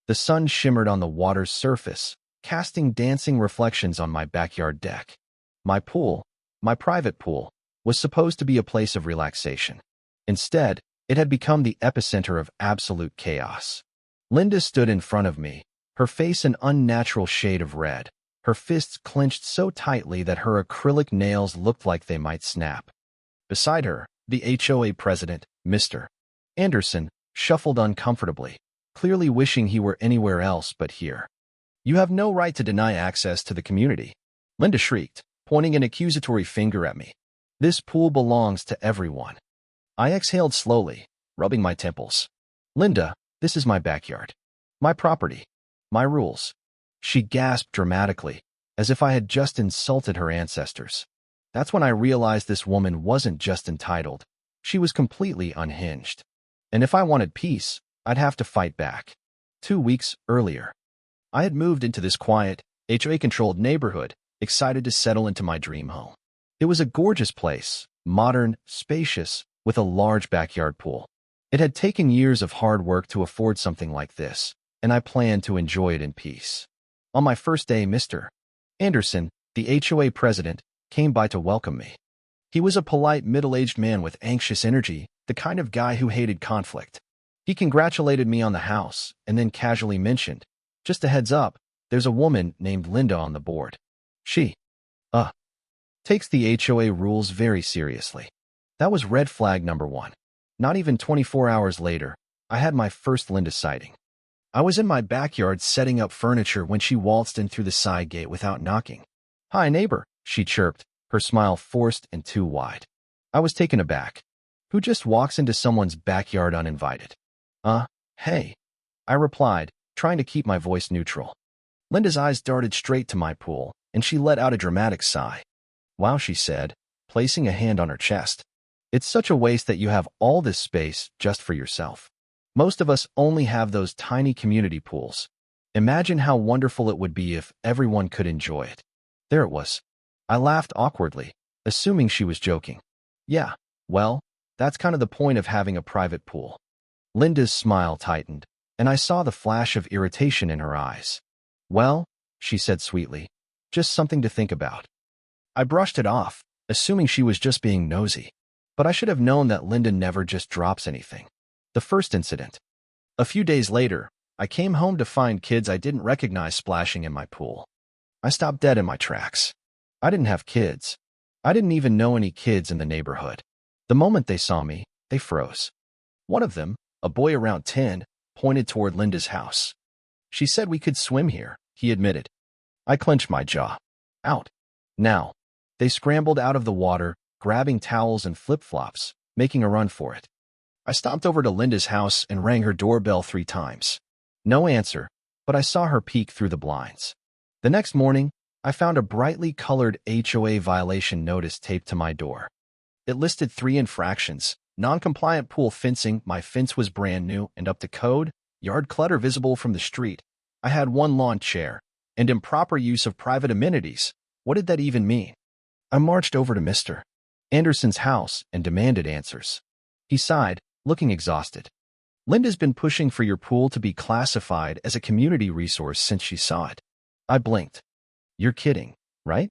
The sun shimmered on the water's surface, casting dancing reflections on my backyard deck. My pool, my private pool, was supposed to be a place of relaxation. Instead, it had become the epicenter of absolute chaos. Linda stood in front of me, her face an unnatural shade of red, her fists clenched so tightly that her acrylic nails looked like they might snap. Beside her, the HOA president, Mr. Anderson, shuffled uncomfortably, clearly wishing he were anywhere else but here. "You have no right to deny access to the community," Linda shrieked, pointing an accusatory finger at me. "This pool belongs to everyone." I exhaled slowly, rubbing my temples. "Linda, this is my backyard. My property. My rules." She gasped dramatically, as if I had just insulted her ancestors. That's when I realized this woman wasn't just entitled. She was completely unhinged. And if I wanted peace, I'd have to fight back. 2 weeks earlier, I had moved into this quiet, HOA-controlled neighborhood, excited to settle into my dream home. It was a gorgeous place, modern, spacious, with a large backyard pool. It had taken years of hard work to afford something like this, and I planned to enjoy it in peace. On my first day, Mr. Anderson, the HOA president, came by to welcome me. He was a polite, middle-aged man with anxious energy, the kind of guy who hated conflict. He congratulated me on the house and then casually mentioned, "Just a heads up, there's a woman named Linda on the board. She, takes the HOA rules very seriously." That was red flag number 1. Not even 24 hours later, I had my first Linda sighting. I was in my backyard setting up furniture when she waltzed in through the side gate without knocking. "Hi, neighbor," she chirped, her smile forced and too wide. I was taken aback. Who just walks into someone's backyard uninvited? Hey," I replied, trying to keep my voice neutral. Linda's eyes darted straight to my pool, and she let out a dramatic sigh. "Wow," she said, placing a hand on her chest. "It's such a waste that you have all this space just for yourself. Most of us only have those tiny community pools. Imagine how wonderful it would be if everyone could enjoy it." There it was. I laughed awkwardly, assuming she was joking. "Yeah, well, that's kind of the point of having a private pool." Linda's smile tightened, and I saw the flash of irritation in her eyes. "Well," she said sweetly, "just something to think about." I brushed it off, assuming she was just being nosy. But I should have known that Linda never just drops anything. The first incident. A few days later, I came home to find kids I didn't recognize splashing in my pool. I stopped dead in my tracks. I didn't have kids. I didn't even know any kids in the neighborhood. The moment they saw me, they froze. One of them, a boy around 10, pointed toward Linda's house. "She said we could swim here," he admitted. I clenched my jaw. "Out. Now." They scrambled out of the water, grabbing towels and flip-flops, making a run for it. I stomped over to Linda's house and rang her doorbell 3 times. No answer, but I saw her peek through the blinds. The next morning, I found a brightly colored HOA violation notice taped to my door. It listed 3 infractions: non-compliant pool fencing, my fence was brand new and up to code, yard clutter visible from the street, I had 1 lawn chair, and improper use of private amenities. What did that even mean? I marched over to Mr. Anderson's house and demanded answers. He sighed, looking exhausted. "Linda's been pushing for your pool to be classified as a community resource since she saw it." I blinked. "You're kidding, right?"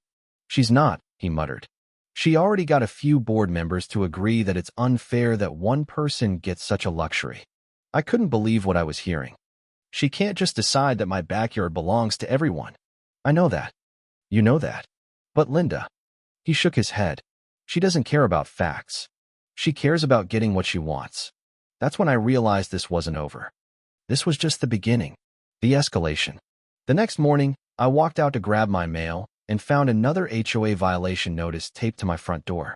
"She's not," he muttered. "She already got a few board members to agree that it's unfair that one person gets such a luxury." I couldn't believe what I was hearing. "She can't just decide that my backyard belongs to everyone." "I know that. You know that. But Linda..." He shook his head. "She doesn't care about facts. She cares about getting what she wants." That's when I realized this wasn't over. This was just the beginning. The escalation. The next morning, I walked out to grab my mail and found another HOA violation notice taped to my front door.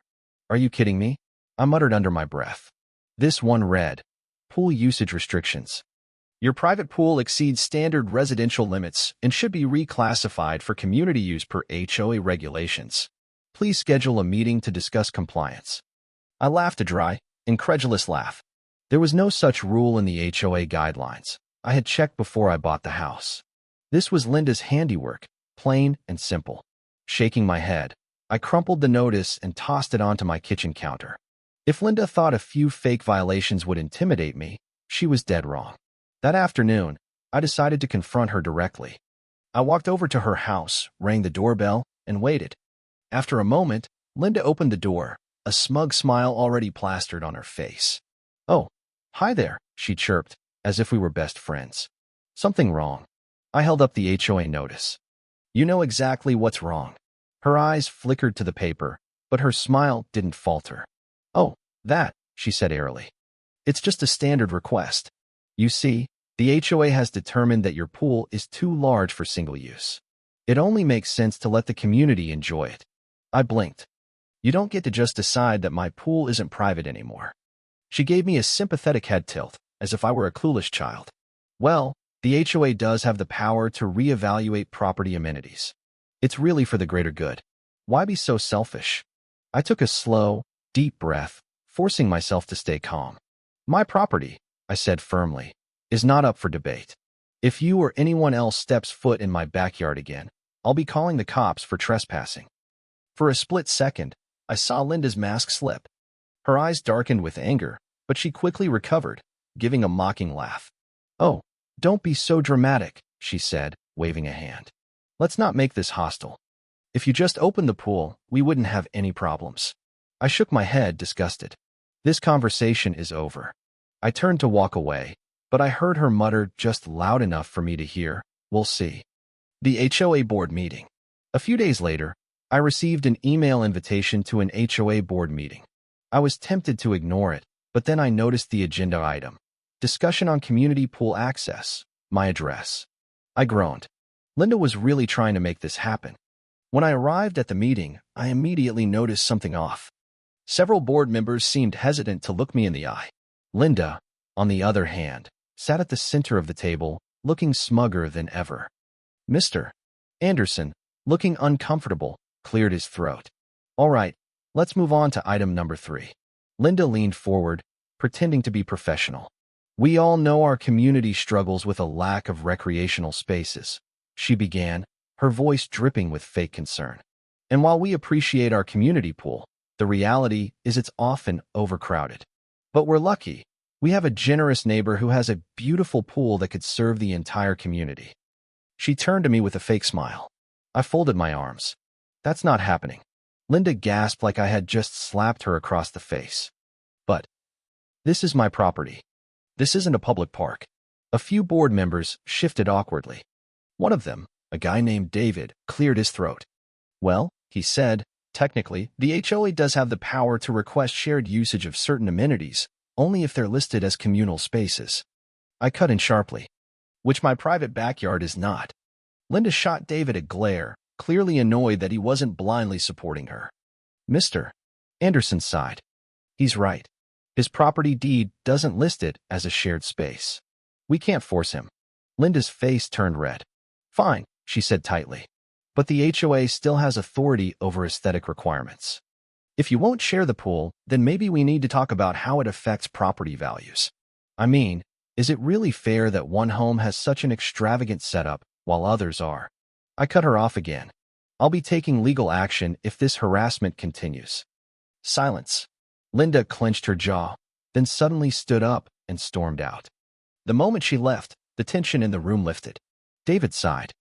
"Are you kidding me?" I muttered under my breath. This one read, "Pool usage restrictions. Your private pool exceeds standard residential limits and should be reclassified for community use per HOA regulations. Please schedule a meeting to discuss compliance." I laughed a dry, incredulous laugh. There was no such rule in the HOA guidelines. I had checked before I bought the house. This was Linda's handiwork, plain and simple. Shaking my head, I crumpled the notice and tossed it onto my kitchen counter. If Linda thought a few fake violations would intimidate me, she was dead wrong. That afternoon, I decided to confront her directly. I walked over to her house, rang the doorbell, and waited. After a moment, Linda opened the door, a smug smile already plastered on her face. "Oh, hi there," she chirped, as if we were best friends. "Something wrong?" I held up the HOA notice. "You know exactly what's wrong." Her eyes flickered to the paper, but her smile didn't falter. "Oh, that," she said airily. "It's just a standard request. You see, the HOA has determined that your pool is too large for single use. It only makes sense to let the community enjoy it." I blinked. "You don't get to just decide that my pool isn't private anymore." She gave me a sympathetic head tilt, as if I were a clueless child. "Well, the HOA does have the power to reevaluate property amenities. It's really for the greater good. Why be so selfish?" I took a slow, deep breath, forcing myself to stay calm. "My property," I said firmly, "is not up for debate. If you or anyone else steps foot in my backyard again, I'll be calling the cops for trespassing." For a split second, I saw Linda's mask slip. Her eyes darkened with anger, but she quickly recovered, giving a mocking laugh. "Oh, don't be so dramatic," she said, waving a hand. "Let's not make this hostile. If you just opened the pool, we wouldn't have any problems." I shook my head, disgusted. "This conversation is over." I turned to walk away, but I heard her mutter just loud enough for me to hear, "We'll see." The HOA board meeting. A few days later, I received an email invitation to an HOA board meeting. I was tempted to ignore it, but then I noticed the agenda item. Discussion on community pool access, my address. I groaned. Linda was really trying to make this happen. When I arrived at the meeting, I immediately noticed something off. Several board members seemed hesitant to look me in the eye. Linda, on the other hand, sat at the center of the table, looking smugger than ever. Mr. Anderson, looking uncomfortable, cleared his throat. "All right, let's move on to item number 3. Linda leaned forward, pretending to be professional. "We all know our community struggles with a lack of recreational spaces," she began, her voice dripping with fake concern. "And while we appreciate our community pool, the reality is it's often overcrowded. But we're lucky. We have a generous neighbor who has a beautiful pool that could serve the entire community." She turned to me with a fake smile. I folded my arms. "That's not happening." Linda gasped like I had just slapped her across the face. "But this is my property. This isn't a public park." A few board members shifted awkwardly. One of them, a guy named David, cleared his throat. "Well," he said, "technically, the HOA does have the power to request shared usage of certain amenities, only if they're listed as communal spaces." I cut in sharply. "Which my private backyard is not." Linda shot David a glare, clearly annoyed that he wasn't blindly supporting her. Mr. Anderson sighed. "He's right. His property deed doesn't list it as a shared space. We can't force him." Linda's face turned red. "Fine," she said tightly. "But the HOA still has authority over aesthetic requirements. If you won't share the pool, then maybe we need to talk about how it affects property values. I mean, is it really fair that one home has such an extravagant setup while others are?" I cut her off again. "I'll be taking legal action if this harassment continues." Silence. Linda clenched her jaw, then suddenly stood up and stormed out. The moment she left, the tension in the room lifted. David sighed.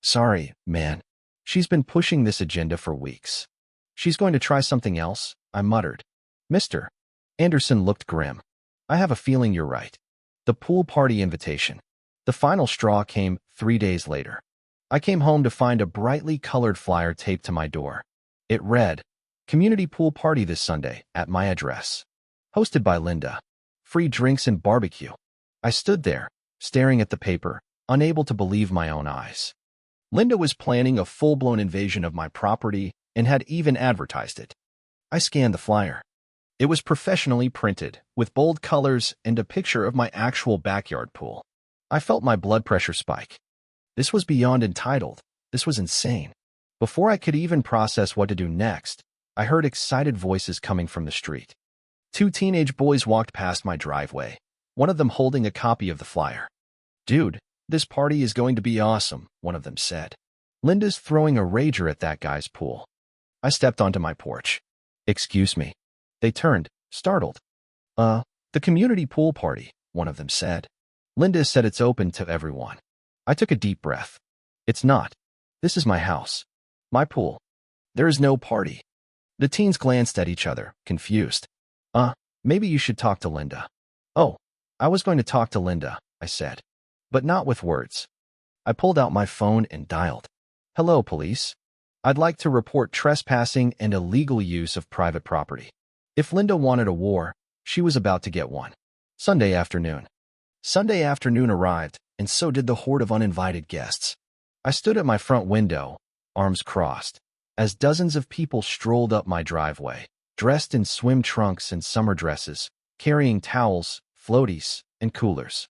"Sorry, man. She's been pushing this agenda for weeks." "She's going to try something else," I muttered. Mr. Anderson looked grim. "I have a feeling you're right." The pool party invitation. The final straw came 3 days later. I came home to find a brightly colored flyer taped to my door. It read, "Community pool party this Sunday at my address. Hosted by Linda. Free drinks and barbecue." I stood there, staring at the paper, unable to believe my own eyes. Linda was planning a full-blown invasion of my property and had even advertised it. I scanned the flyer. It was professionally printed, with bold colors and a picture of my actual backyard pool. I felt my blood pressure spike. This was beyond entitled. This was insane. Before I could even process what to do next, I heard excited voices coming from the street. 2 teenage boys walked past my driveway, one of them holding a copy of the flyer. "Dude, this party is going to be awesome," one of them said. "Linda's throwing a rager at that guy's pool." I stepped onto my porch. "Excuse me." They turned, startled. The community pool party," one of them said. Linda said it's open to everyone. I took a deep breath. It's not. This is my house. My pool. There is no party. The teens glanced at each other, confused. Maybe you should talk to Linda. Oh, I was going to talk to Linda, I said. But not with words. I pulled out my phone and dialed. Hello, police. I'd like to report trespassing and illegal use of private property. If Linda wanted a war, she was about to get one. Sunday afternoon. Sunday afternoon arrived, and so did the horde of uninvited guests. I stood at my front window, arms crossed, as dozens of people strolled up my driveway, dressed in swim trunks and summer dresses, carrying towels, floaties, and coolers.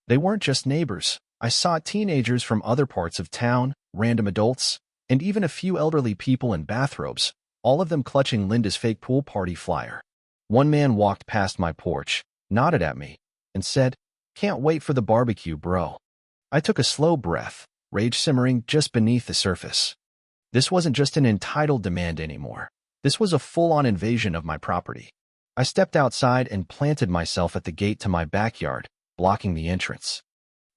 They weren't just neighbors. I saw teenagers from other parts of town, random adults, and even a few elderly people in bathrobes, all of them clutching Linda's fake pool party flyer. One man walked past my porch, nodded at me, and said, "Can't wait for the barbecue, bro." I took a slow breath, rage simmering just beneath the surface. This wasn't just an entitled demand anymore. This was a full-on invasion of my property. I stepped outside and planted myself at the gate to my backyard, blocking the entrance.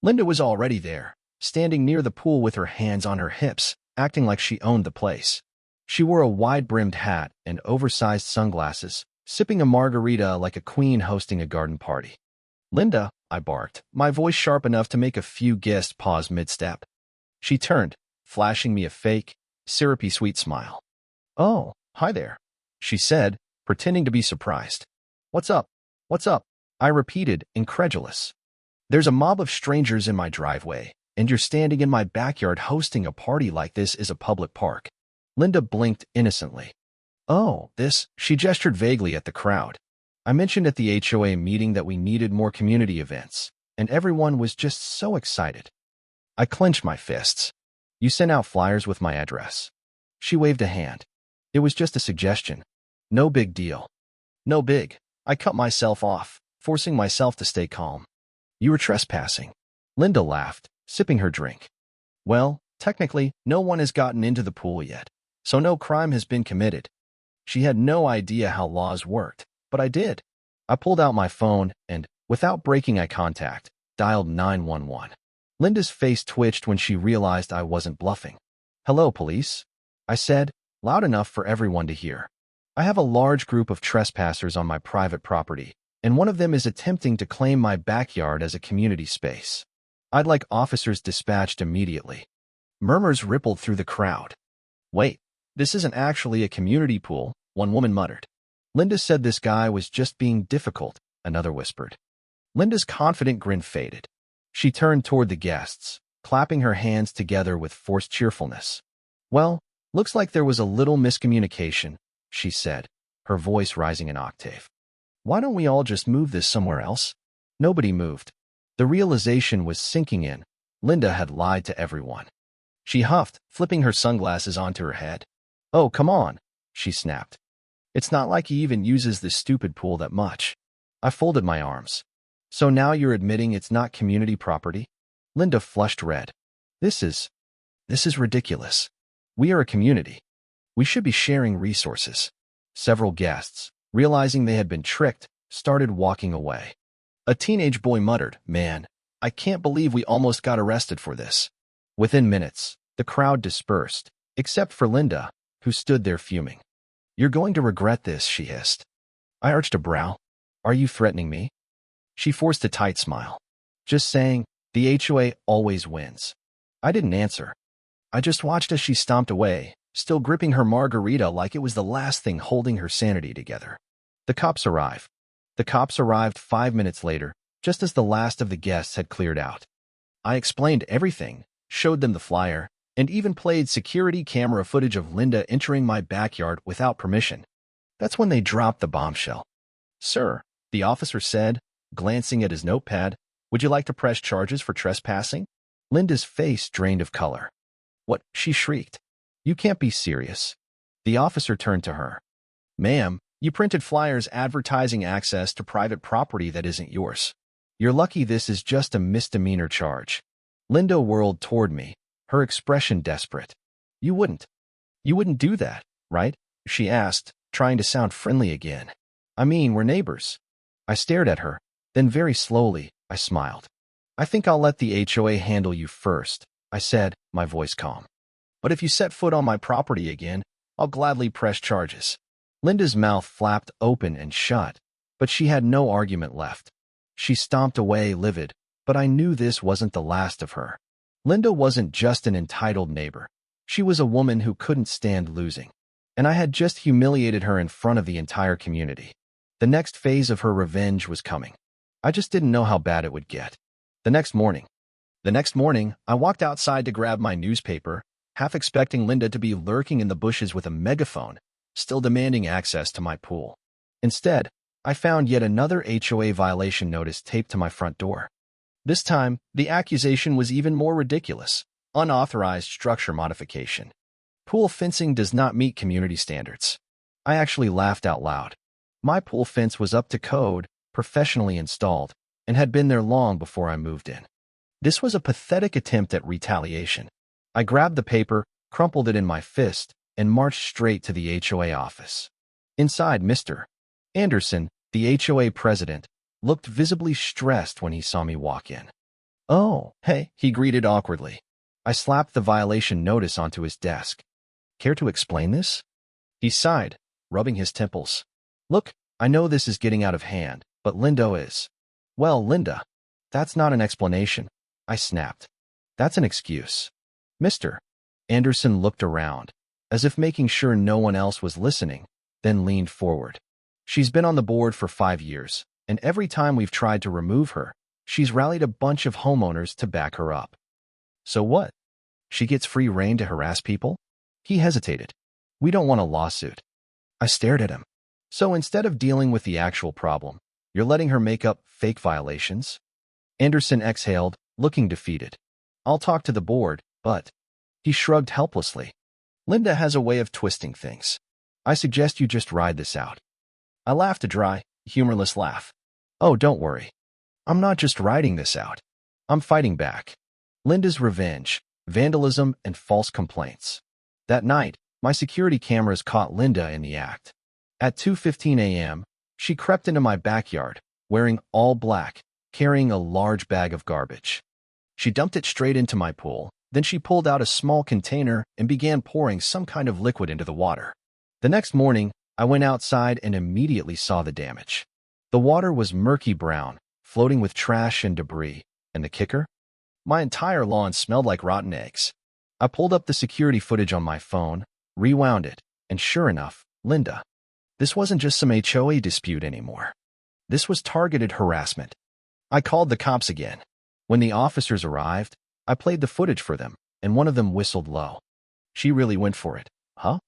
Linda was already there, standing near the pool with her hands on her hips, acting like she owned the place. She wore a wide-brimmed hat and oversized sunglasses, sipping a margarita like a queen hosting a garden party. "Linda," I barked, my voice sharp enough to make a few guests pause mid-step. She turned, flashing me a fake, syrupy sweet smile. "Oh, hi there," she said, pretending to be surprised. "What's up? What's up?" I repeated, incredulous. "There's a mob of strangers in my driveway, and you're standing in my backyard hosting a party like this is a public park." Linda blinked innocently. "Oh, this," she gestured vaguely at the crowd. "I mentioned at the HOA meeting that we needed more community events, and everyone was just so excited." I clenched my fists. "You sent out flyers with my address." She waved a hand. "It was just a suggestion. No big deal." "No big." I cut myself off, forcing myself to stay calm. "You were trespassing." Linda laughed, sipping her drink. "Well, technically, no one has gotten into the pool yet, so no crime has been committed." She had no idea how laws worked, but I did. I pulled out my phone and, without breaking eye contact, dialed 911. Linda's face twitched when she realized I wasn't bluffing. "Hello, police," I said, loud enough for everyone to hear. "I have a large group of trespassers on my private property, and one of them is attempting to claim my backyard as a community space. I'd like officers dispatched immediately." Murmurs rippled through the crowd. "Wait, this isn't actually a community pool," one woman muttered. "Linda said this guy was just being difficult," another whispered. Linda's confident grin faded. She turned toward the guests, clapping her hands together with forced cheerfulness. "Well, looks like there was a little miscommunication," she said, her voice rising an octave. "Why don't we all just move this somewhere else?" Nobody moved. The realization was sinking in. Linda had lied to everyone. She huffed, flipping her sunglasses onto her head. "Oh, come on," she snapped. "It's not like he even uses this stupid pool that much." I folded my arms. "So now you're admitting it's not community property?" Linda flushed red. This is ridiculous. We are a community. We should be sharing resources." Several guests, realizing they had been tricked, started walking away. A teenage boy muttered, "Man, I can't believe we almost got arrested for this." Within minutes, the crowd dispersed, except for Linda, who stood there fuming. "You're going to regret this," she hissed. I arched a brow. "Are you threatening me?" She forced a tight smile. "Just saying, the HOA always wins." I didn't answer. I just watched as she stomped away, still gripping her margarita like it was the last thing holding her sanity together. The cops arrived. The cops arrived 5 minutes later, just as the last of the guests had cleared out. I explained everything, showed them the flyer, and even played security camera footage of Linda entering my backyard without permission. That's when they dropped the bombshell. "Sir," the officer said, glancing at his notepad, "would you like to press charges for trespassing?" Linda's face drained of color. "What?" she shrieked. "You can't be serious." The officer turned to her. "Ma'am, you printed flyers advertising access to private property that isn't yours. You're lucky this is just a misdemeanor charge." Linda whirled toward me, her expression desperate. You wouldn't do that, right?" she asked, trying to sound friendly again. "I mean, we're neighbors." I stared at her, then very slowly, I smiled. I think I'll let the HOA handle you first, I said, my voice calm. But if you set foot on my property again, I'll gladly press charges. Linda's mouth flapped open and shut, but she had no argument left. She stomped away, livid, but I knew this wasn't the last of her. Linda wasn't just an entitled neighbor. She was a woman who couldn't stand losing, and I had just humiliated her in front of the entire community. The next phase of her revenge was coming. I just didn't know how bad it would get. The next morning, I walked outside to grab my newspaper, half expecting Linda to be lurking in the bushes with a megaphone, still demanding access to my pool. Instead, I found yet another HOA violation notice taped to my front door. This time, the accusation was even more ridiculous: unauthorized structure modification. Pool fencing does not meet community standards. I actually laughed out loud. My pool fence was up to code, professionally installed, and had been there long before I moved in. This was a pathetic attempt at retaliation. I grabbed the paper, crumpled it in my fist, and marched straight to the HOA office. Inside, Mr. Anderson, the HOA president, looked visibly stressed when he saw me walk in. "Oh, hey," he greeted awkwardly. I slapped the violation notice onto his desk. "Care to explain this?" He sighed, rubbing his temples. "Look, I know this is getting out of hand, but Linda is." "Well, Linda, that's not an explanation," I snapped. "That's an excuse." Mr. Anderson looked around, as if making sure no one else was listening, then leaned forward. "She's been on the board for 5 years, and every time we've tried to remove her, she's rallied a bunch of homeowners to back her up. So what? She gets free rein to harass people?" He hesitated. "We don't want a lawsuit." I stared at him. "So instead of dealing with the actual problem, you're letting her make up fake violations?" Anderson exhaled, looking defeated. "I'll talk to the board, but..." He shrugged helplessly. "Linda has a way of twisting things. I suggest you just ride this out." I laughed a dry, humorless laugh. "Oh, don't worry. I'm not just riding this out. I'm fighting back. Linda's revenge, vandalism, and false complaints." That night, my security cameras caught Linda in the act. At 2:15 a.m., she crept into my backyard, wearing all black, carrying a large bag of garbage. She dumped it straight into my pool, then she pulled out a small container and began pouring some kind of liquid into the water. The next morning, I went outside and immediately saw the damage. The water was murky brown, floating with trash and debris, and the kicker? My entire lawn smelled like rotten eggs. I pulled up the security footage on my phone, rewound it, and sure enough, Linda. This wasn't just some HOA dispute anymore. This was targeted harassment. I called the cops again. When the officers arrived, I played the footage for them, and one of them whistled low. "She really went for it, huh?"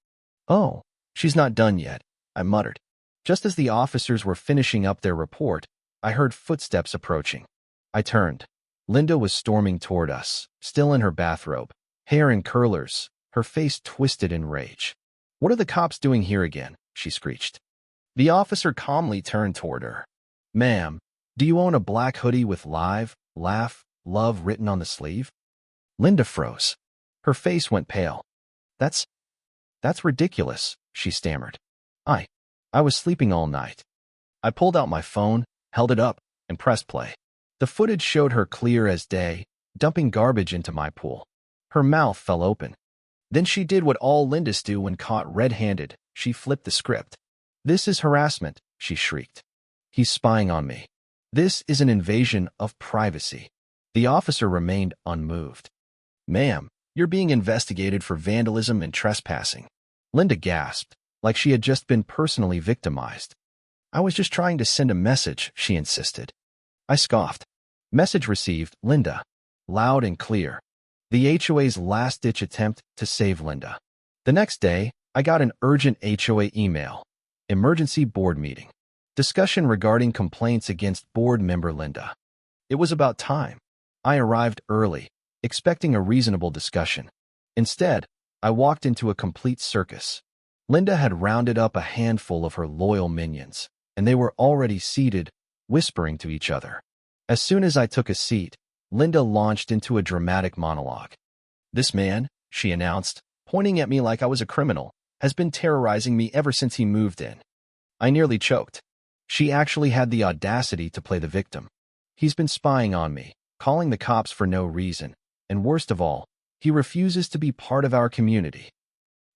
"Oh, she's not done yet," I muttered. Just as the officers were finishing up their report, I heard footsteps approaching. I turned. Linda was storming toward us, still in her bathrobe, hair in curlers, her face twisted in rage. "What are the cops doing here again?" she screeched. The officer calmly turned toward her. "Ma'am, do you own a black hoodie with live, laugh, love written on the sleeve?" Linda froze. Her face went pale. That's ridiculous," she stammered. I was sleeping all night." I pulled out my phone, held it up, and pressed play. The footage showed her clear as day, dumping garbage into my pool. Her mouth fell open. Then she did what all Lindas do when caught red-handed. She flipped the script. "This is harassment," she shrieked. "He's spying on me. This is an invasion of privacy." The officer remained unmoved. "Ma'am, you're being investigated for vandalism and trespassing." Linda gasped, like she had just been personally victimized. "I was just trying to send a message," she insisted. I scoffed. "Message received, Linda." Loud and clear. The HOA's last-ditch attempt to save Linda. The next day, I got an urgent HOA email. Emergency board meeting. Discussion regarding complaints against board member Linda. It was about time. I arrived early, expecting a reasonable discussion. Instead, I walked into a complete circus. Linda had rounded up a handful of her loyal minions, and they were already seated, whispering to each other. As soon as I took a seat, Linda launched into a dramatic monologue. "This man," she announced, pointing at me like I was a criminal, "has been terrorizing me ever since he moved in." I nearly choked. She actually had the audacity to play the victim. "He's been spying on me. calling the cops for no reason, and worst of all, he refuses to be part of our community.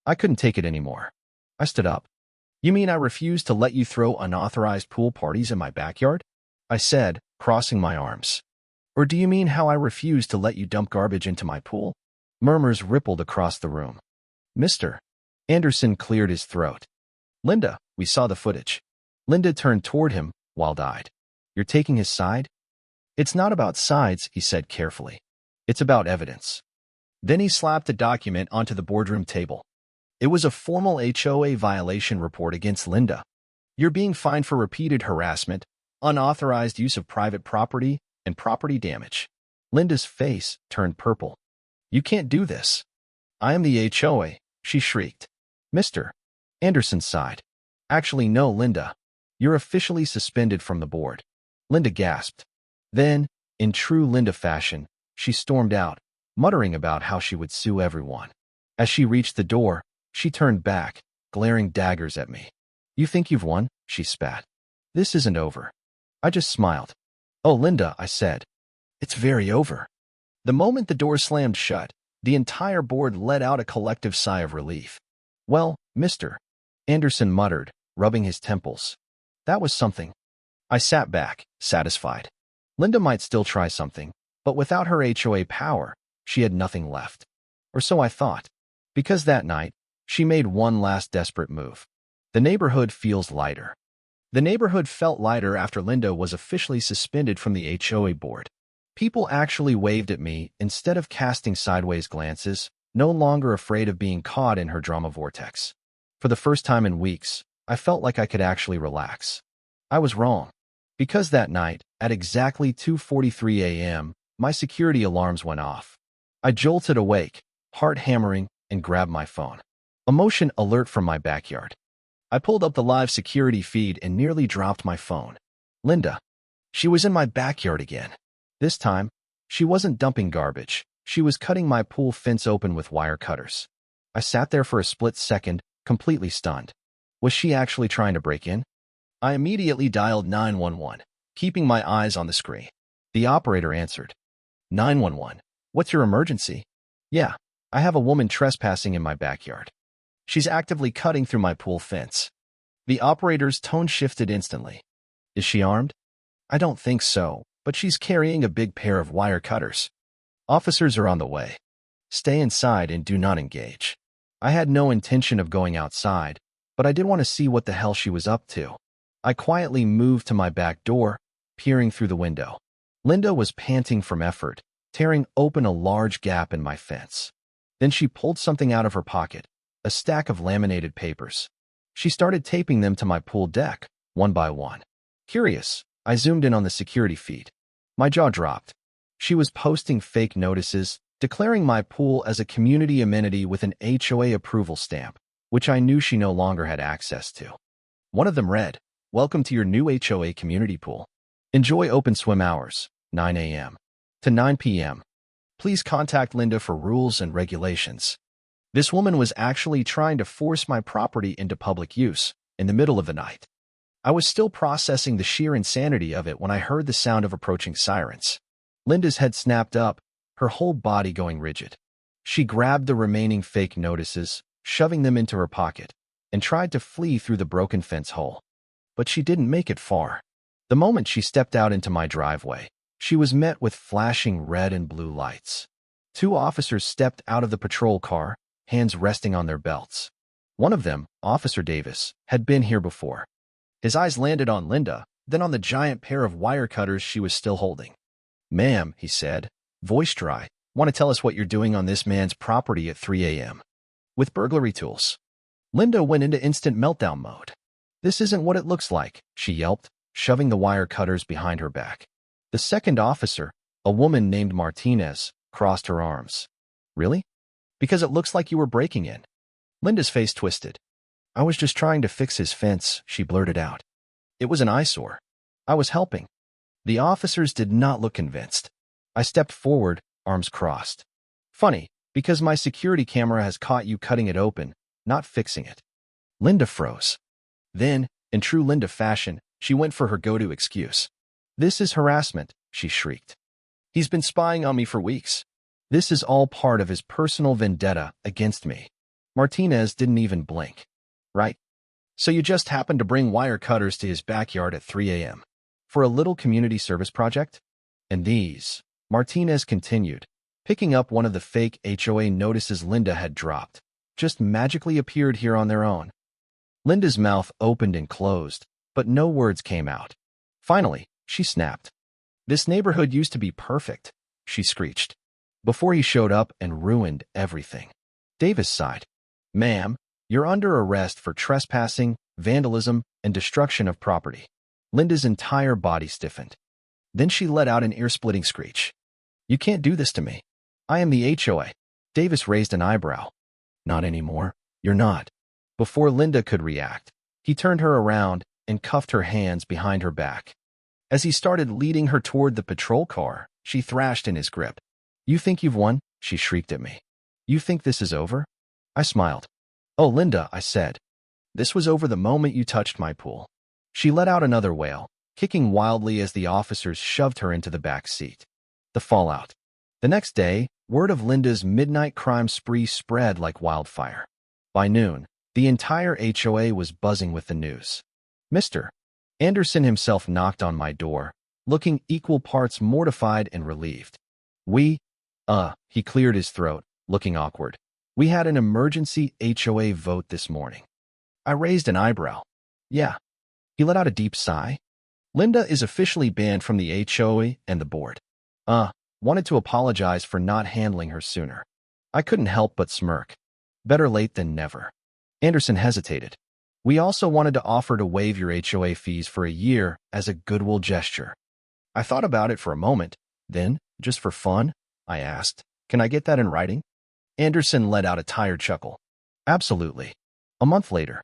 I couldn't take it anymore. I stood up. You mean I refuse to let you throw unauthorized pool parties in my backyard? I said, crossing my arms. Or do you mean how I refuse to let you dump garbage into my pool? Murmurs rippled across the room. Mr. Anderson cleared his throat. Linda, we saw the footage. Linda turned toward him, wild-eyed. You're taking his side? It's not about sides, he said carefully. It's about evidence. Then he slapped a document onto the boardroom table. It was a formal HOA violation report against Linda. You're being fined for repeated harassment, unauthorized use of private property, and property damage. Linda's face turned purple. You can't do this. I am the HOA, she shrieked. Mr. Anderson sighed. Actually, no, Linda. You're officially suspended from the board. Linda gasped. Then, in true Linda fashion, she stormed out, muttering about how she would sue everyone. As she reached the door, she turned back, glaring daggers at me. You think you've won? She spat. This isn't over. I just smiled. Oh, Linda, I said. It's very over. The moment the door slammed shut, the entire board let out a collective sigh of relief. Well, Mr. Anderson muttered, rubbing his temples. That was something. I sat back, satisfied. Linda might still try something, but without her HOA power, she had nothing left. Or so I thought. Because that night, she made one last desperate move. The neighborhood feels lighter. The neighborhood felt lighter after Linda was officially suspended from the HOA board. People actually waved at me instead of casting sideways glances, no longer afraid of being caught in her drama vortex. For the first time in weeks, I felt like I could actually relax. I was wrong. Because that night, at exactly 2:43 a.m., my security alarms went off. I jolted awake, heart hammering, and grabbed my phone. A motion alert from my backyard. I pulled up the live security feed and nearly dropped my phone. Linda. She was in my backyard again. This time, she wasn't dumping garbage. She was cutting my pool fence open with wire cutters. I sat there for a split second, completely stunned. Was she actually trying to break in? I immediately dialed 911, keeping my eyes on the screen. The operator answered. 911. What's your emergency? Yeah, I have a woman trespassing in my backyard. She's actively cutting through my pool fence. The operator's tone shifted instantly. Is she armed? I don't think so, but she's carrying a big pair of wire cutters. Officers are on the way. Stay inside and do not engage. I had no intention of going outside, but I did want to see what the hell she was up to. I quietly moved to my back door, peering through the window. Linda was panting from effort, tearing open a large gap in my fence. Then she pulled something out of her pocket, a stack of laminated papers. She started taping them to my pool deck, one by one. Curious, I zoomed in on the security feed. My jaw dropped. She was posting fake notices, declaring my pool as a community amenity with an HOA approval stamp, which I knew she no longer had access to. One of them read, Welcome to your new HOA community pool. Enjoy open swim hours, 9 a.m. to 9 p.m. Please contact Linda for rules and regulations. This woman was actually trying to force my property into public use in the middle of the night. I was still processing the sheer insanity of it when I heard the sound of approaching sirens. Linda's head snapped up, her whole body going rigid. She grabbed the remaining fake notices, shoving them into her pocket, and tried to flee through the broken fence hole. But she didn't make it far. The moment she stepped out into my driveway, she was met with flashing red and blue lights. 2 officers stepped out of the patrol car, hands resting on their belts. One of them, Officer Davis, had been here before. His eyes landed on Linda, then on the giant pair of wire cutters she was still holding. Ma'am, he said, voice dry, want to tell us what you're doing on this man's property at 3 a.m. with burglary tools? Linda went into instant meltdown mode. This isn't what it looks like, she yelped, shoving the wire cutters behind her back. The second officer, a woman named Martinez, crossed her arms. Really? Because it looks like you were breaking in. Linda's face twisted. I was just trying to fix his fence, she blurted out. It was an eyesore. I was helping. The officers did not look convinced. I stepped forward, arms crossed. Funny, because my security camera has caught you cutting it open, not fixing it. Linda froze. Then, in true Linda fashion, she went for her go-to excuse. This is harassment, she shrieked. He's been spying on me for weeks. This is all part of his personal vendetta against me. Martinez didn't even blink. Right? So you just happened to bring wire cutters to his backyard at 3 a.m. for a little community service project? And these, Martinez continued, picking up one of the fake HOA notices Linda had dropped, just magically appeared here on their own. Linda's mouth opened and closed, but no words came out. Finally, she snapped. This neighborhood used to be perfect, she screeched, before he showed up and ruined everything. Davis sighed. Ma'am, you're under arrest for trespassing, vandalism, and destruction of property. Linda's entire body stiffened. Then she let out an ear-splitting screech. You can't do this to me. I am the HOA. Davis raised an eyebrow. Not anymore. You're not. Before Linda could react, he turned her around and cuffed her hands behind her back. As he started leading her toward the patrol car, she thrashed in his grip. You think you've won? She shrieked at me. You think this is over? I smiled. Oh, Linda, I said. This was over the moment you touched my pool. She let out another wail, kicking wildly as the officers shoved her into the back seat. The fallout. The next day, word of Linda's midnight crime spree spread like wildfire. By noon, the entire HOA was buzzing with the news. Mr. Anderson himself knocked on my door, looking equal parts mortified and relieved. He cleared his throat, looking awkward. We had an emergency HOA vote this morning. I raised an eyebrow. Yeah. He let out a deep sigh. Linda is officially banned from the HOA and the board. Wanted to apologize for not handling her sooner. I couldn't help but smirk. Better late than never. Anderson hesitated. We also wanted to offer to waive your HOA fees for a year as a goodwill gesture. I thought about it for a moment. Then, just for fun, I asked, can I get that in writing? Anderson let out a tired chuckle. Absolutely. A month later,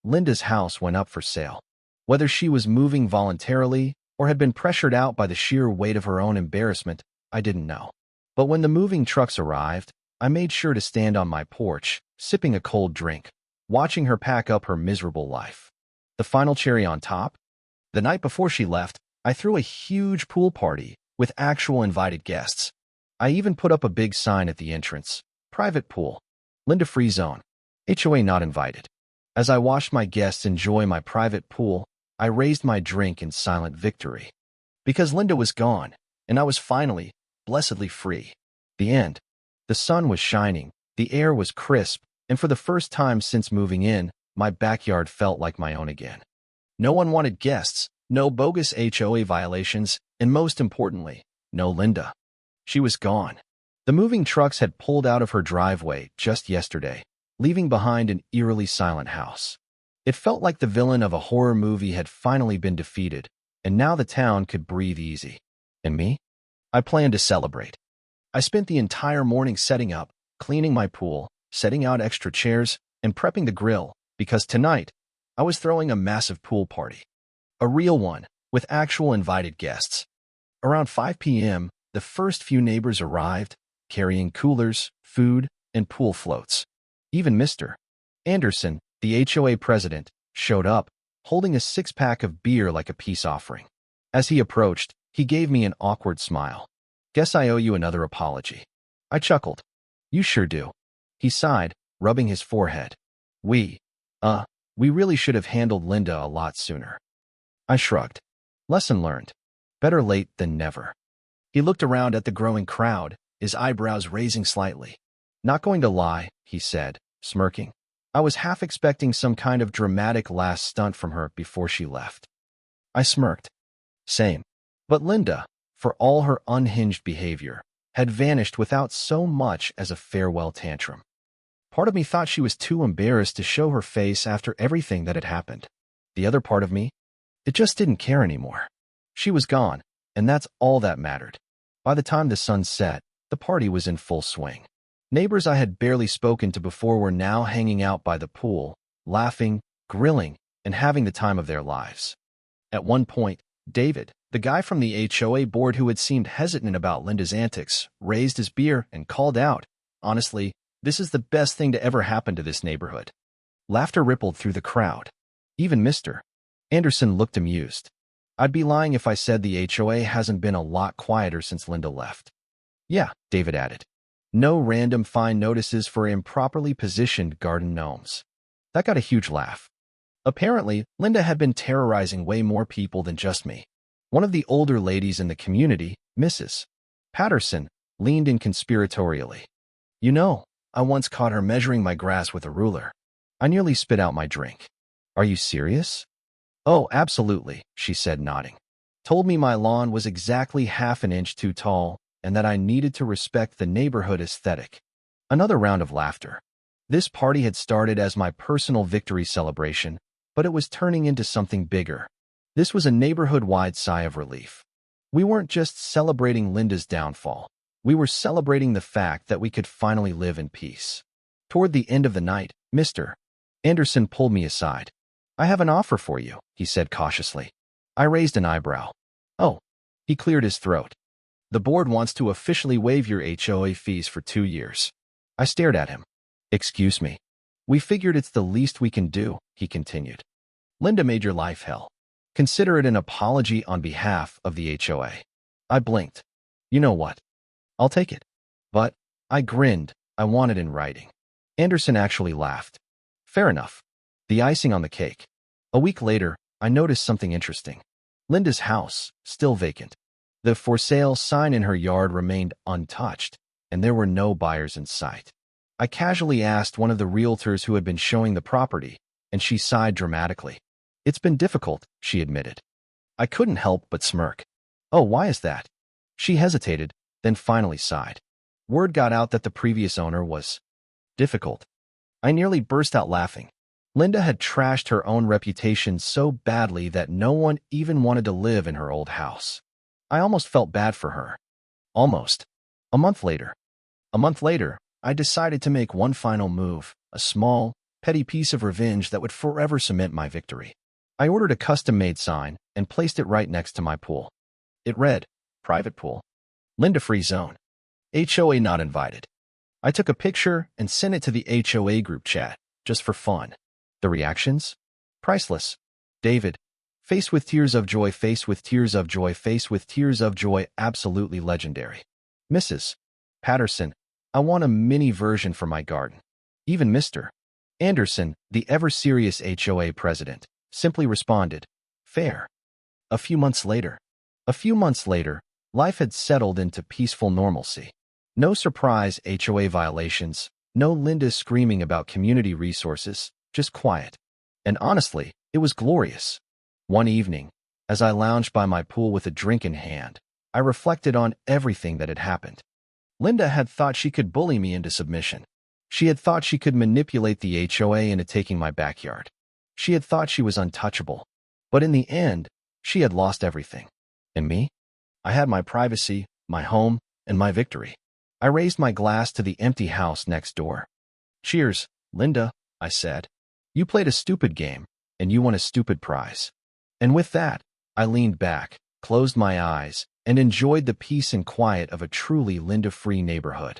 Linda's house went up for sale. Whether she was moving voluntarily or had been pressured out by the sheer weight of her own embarrassment, I didn't know. But when the moving trucks arrived, I made sure to stand on my porch, sipping a cold drink, watching her pack up her miserable life. The final cherry on top? The night before she left, I threw a huge pool party with actual invited guests. I even put up a big sign at the entrance. Private pool. Linda free zone. HOA not invited. As I watched my guests enjoy my private pool, I raised my drink in silent victory. Because Linda was gone, and I was finally, blessedly free. The end. The sun was shining, the air was crisp, and for the first time since moving in, my backyard felt like my own again. No one wanted guests, no bogus HOA violations, and most importantly, no Linda. She was gone. The moving trucks had pulled out of her driveway just yesterday, leaving behind an eerily silent house. It felt like the villain of a horror movie had finally been defeated, and now the town could breathe easy. And me? I planned to celebrate. I spent the entire morning setting up, cleaning my pool, setting out extra chairs, and prepping the grill, because tonight, I was throwing a massive pool party. A real one, with actual invited guests. Around 5 p.m., the first few neighbors arrived, carrying coolers, food, and pool floats. Even Mr. Anderson, the HOA president, showed up, holding a six-pack of beer like a peace offering. As he approached, he gave me an awkward smile. Guess I owe you another apology. I chuckled. You sure do. He sighed, rubbing his forehead. We really should have handled Linda a lot sooner. I shrugged. Lesson learned. Better late than never. He looked around at the growing crowd, his eyebrows raising slightly. Not going to lie, he said, smirking. I was half expecting some kind of dramatic last stunt from her before she left. I smirked. Same. But Linda, for all her unhinged behavior, had vanished without so much as a farewell tantrum. Part of me thought she was too embarrassed to show her face after everything that had happened. The other part of me, it just didn't care anymore. She was gone, and that's all that mattered. By the time the sun set, the party was in full swing. Neighbors I had barely spoken to before were now hanging out by the pool, laughing, grilling, and having the time of their lives. At one point, David, the guy from the HOA board who had seemed hesitant about Linda's antics, raised his beer and called out, "Honestly, this is the best thing to ever happen to this neighborhood." Laughter rippled through the crowd. Even Mr. Anderson looked amused. I'd be lying if I said the HOA hasn't been a lot quieter since Linda left. Yeah, David added. No random fine notices for improperly positioned garden gnomes. That got a huge laugh. Apparently, Linda had been terrorizing way more people than just me. One of the older ladies in the community, Mrs. Patterson, leaned in conspiratorially. You know, I once caught her measuring my grass with a ruler. I nearly spit out my drink. Are you serious? Oh, absolutely, she said, nodding. Told me my lawn was exactly half an inch too tall and that I needed to respect the neighborhood aesthetic. Another round of laughter. This party had started as my personal victory celebration, but it was turning into something bigger. This was a neighborhood-wide sigh of relief. We weren't just celebrating Linda's downfall. We were celebrating the fact that we could finally live in peace. Toward the end of the night, Mr. Anderson pulled me aside. I have an offer for you, he said cautiously. I raised an eyebrow. Oh, he cleared his throat. The board wants to officially waive your HOA fees for 2 years. I stared at him. Excuse me. We figured it's the least we can do, he continued. Linda made your life hell. Consider it an apology on behalf of the HOA. I blinked. You know what? I'll take it. But, I grinned, I want it in writing. Anderson actually laughed. Fair enough. The icing on the cake. A week later, I noticed something interesting. Linda's house, still vacant. The for sale sign in her yard remained untouched, and there were no buyers in sight. I casually asked one of the realtors who had been showing the property, and she sighed dramatically. It's been difficult, she admitted. I couldn't help but smirk. Oh, why is that? She hesitated, then finally sighed. Word got out that the previous owner was difficult. I nearly burst out laughing. Linda had trashed her own reputation so badly that no one even wanted to live in her old house. I almost felt bad for her. Almost. A month later, I decided to make one final move, a small, petty piece of revenge that would forever cement my victory. I ordered a custom-made sign and placed it right next to my pool. It read, Private Pool. Linda-free zone. HOA not invited. I took a picture and sent it to the HOA group chat, just for fun. The reactions? Priceless. David. Face with tears of joy, face with tears of joy, face with tears of joy, absolutely legendary. Mrs. Patterson. I want a mini version for my garden. Even Mr. Anderson, the ever-serious HOA president, simply responded, fair. A few months later, life had settled into peaceful normalcy. No surprise HOA violations, no Linda screaming about community resources, just quiet. And honestly, it was glorious. One evening, as I lounged by my pool with a drink in hand, I reflected on everything that had happened. Linda had thought she could bully me into submission. She had thought she could manipulate the HOA into taking my backyard. She had thought she was untouchable. But in the end, she had lost everything. And me? I had my privacy, my home, and my victory. I raised my glass to the empty house next door. Cheers, Linda, I said. You played a stupid game, and you won a stupid prize. And with that, I leaned back, closed my eyes, and enjoyed the peace and quiet of a truly Linda-free neighborhood.